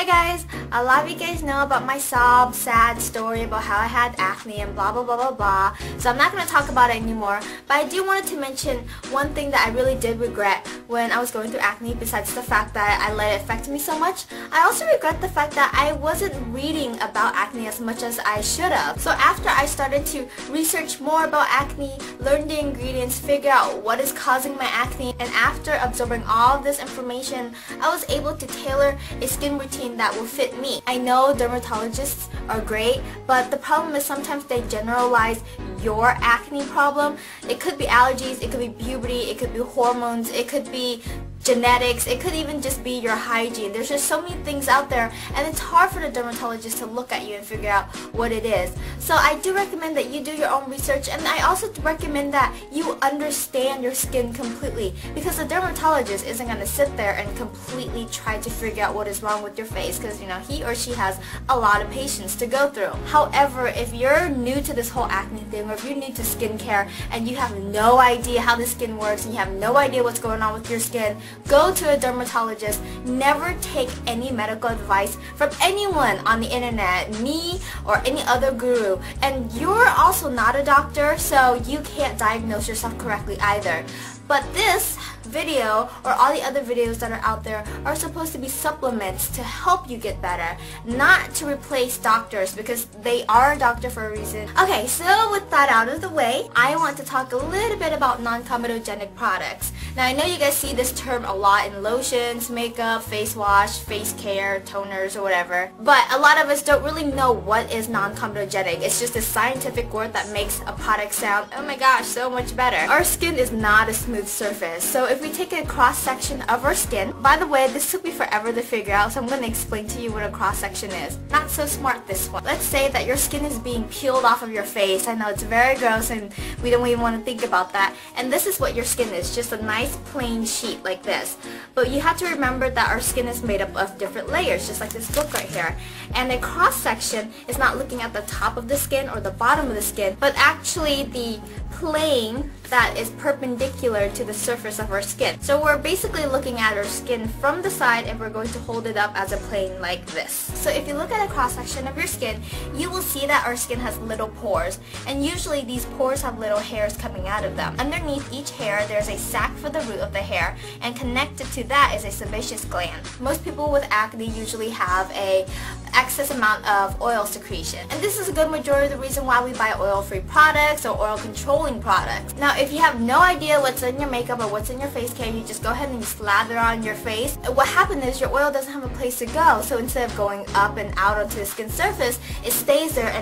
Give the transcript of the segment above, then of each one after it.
guys, a lot of you guys know about my sad story about how I had acne and blah blah blah blah blah, so I'm not going to talk about it anymore, but I do want to mention one thing that I really did regret when I was going through acne. Besides the fact that I let it affect me so much, I also regret the fact that I wasn't reading about acne as much as I should have. So after I started to research more about acne, learn the ingredients, figure out what is causing my acne, and after absorbing all of this information, I was able to tailor a skin routine that will fit me. I know dermatologists are great, but the problem is sometimes they generalize your acne problem. It could be allergies, it could be puberty, it could be hormones, it could be genetics, it could even just be your hygiene. There's just so many things out there, and it's hard for the dermatologist to look at you and figure out what it is. So I do recommend that you do your own research, and I also recommend that you understand your skin completely, because the dermatologist isn't going to sit there and completely try to figure out what is wrong with your face, because you know, he or she has a lot of patience to go through. However, if you're new to this whole acne thing, or if you're new to skincare and you have no idea how the skin works and you have no idea what's going on with your skin, go to a dermatologist. Never take any medical advice from anyone on the internet, me or any other guru. And you're also not a doctor, so you can't diagnose yourself correctly either. But this video, or all the other videos that are out there, are supposed to be supplements to help you get better, not to replace doctors, because they are a doctor for a reason. Okay, so with that out of the way, I want to talk a little bit about non-comedogenic products. Now I know you guys see this term a lot in lotions, makeup, face wash, face care, toners, or whatever, but a lot of us don't really know what is non-comedogenic. It's just a scientific word that makes a product sound, oh my gosh, so much better. Our skin is not a smooth surface, so if we take a cross-section of our skin, by the way, this took me forever to figure out, so I'm going to explain to you what a cross-section is. Not so smart, this one. Let's say that your skin is being peeled off of your face. I know it's very gross and we don't even want to think about that, and this is what your skin is, just a nice plain sheet like this. But you have to remember that our skin is made up of different layers, just like this book right here, and a cross-section is not looking at the top of the skin or the bottom of the skin, but actually the plane that is perpendicular to the surface of our skin. So we're basically looking at our skin from the side, and we're going to hold it up as a plane like this. So if you look at a cross-section of your skin, you will see that our skin has little pores, and usually these pores have little hairs coming out of them. Underneath each hair, there's a sac for the root of the hair, and connected to that is a sebaceous gland. Most people with acne usually have a excess amount of oil secretion, and this is a good majority of the reason why we buy oil-free products or oil controlling products. Now if you have no idea what's in your makeup or what's in your face care, you just go ahead and you slather on your face. What happens is your oil doesn't have a place to go, so instead of going up and out onto the skin surface, it stays there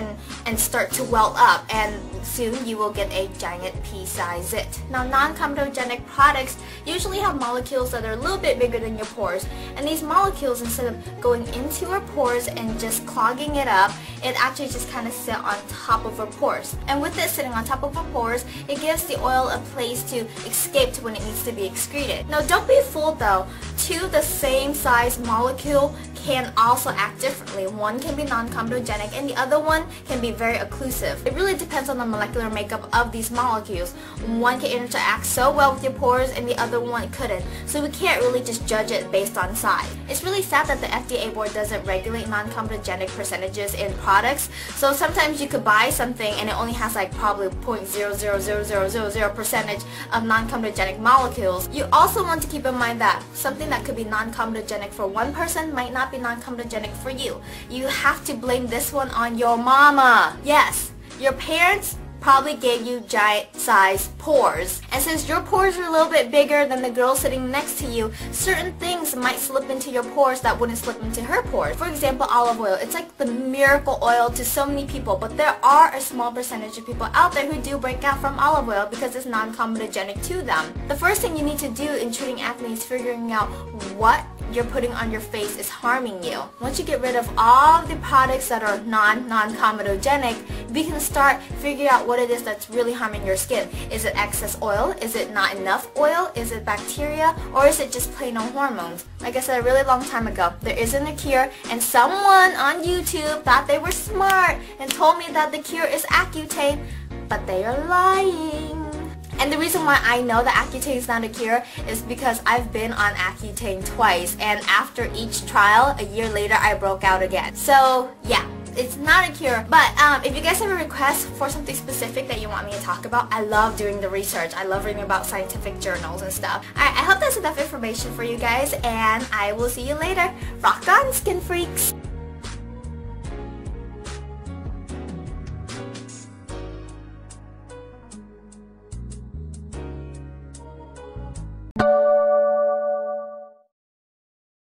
and start to well up, and soon you will get a giant pea-sized zit. Now non-comedogenic products usually have molecules that are a little bit bigger than your pores, and these molecules, instead of going into our pores and just clogging it up, it actually just kind of sit on top of our pores. And with it sitting on top of our pores, it gives the oil a place to escape to when it needs to be excreted. Now don't be fooled though, two the same size molecule can also act differently. One can be non-comedogenic and the other one can be very occlusive. It really depends on the molecular makeup of these molecules. One can interact so well with your pores and the other one couldn't. So we can't really just judge it based on size. It's really sad that the FDA board doesn't regulate non-comedogenic percentages in products. So sometimes you could buy something and it only has like probably 0.00000% percentage of non-comedogenic molecules. You also want to keep in mind that something that could be non-comedogenic for one person might not be non-comedogenic for you. You have to blame this one on your mama. Yes, your parents probably gave you giant sized pores, and since your pores are a little bit bigger than the girl sitting next to you, certain things might slip into your pores that wouldn't slip into her pores. For example, olive oil. It's like the miracle oil to so many people, but there are a small percentage of people out there who do break out from olive oil because it's non-comedogenic to them. The first thing you need to do in treating acne is figuring out what you're putting on your face is harming you. Once you get rid of all of the products that are non-comedogenic, we can start figuring out what it is that's really harming your skin. Is it excess oil? Is it not enough oil? Is it bacteria? Or is it just plain old hormones? Like I said a really long time ago, there isn't a cure, and someone on YouTube thought they were smart and told me that the cure is Accutane, but they are lying. And the reason why I know that Accutane is not a cure is because I've been on Accutane twice, and after each trial, a year later, I broke out again. So yeah, it's not a cure. But if you guys have a request for something specific that you want me to talk about, I love doing the research. I love reading about scientific journals and stuff. Alright, I hope that's enough information for you guys, and I will see you later. Rock on, skin freaks!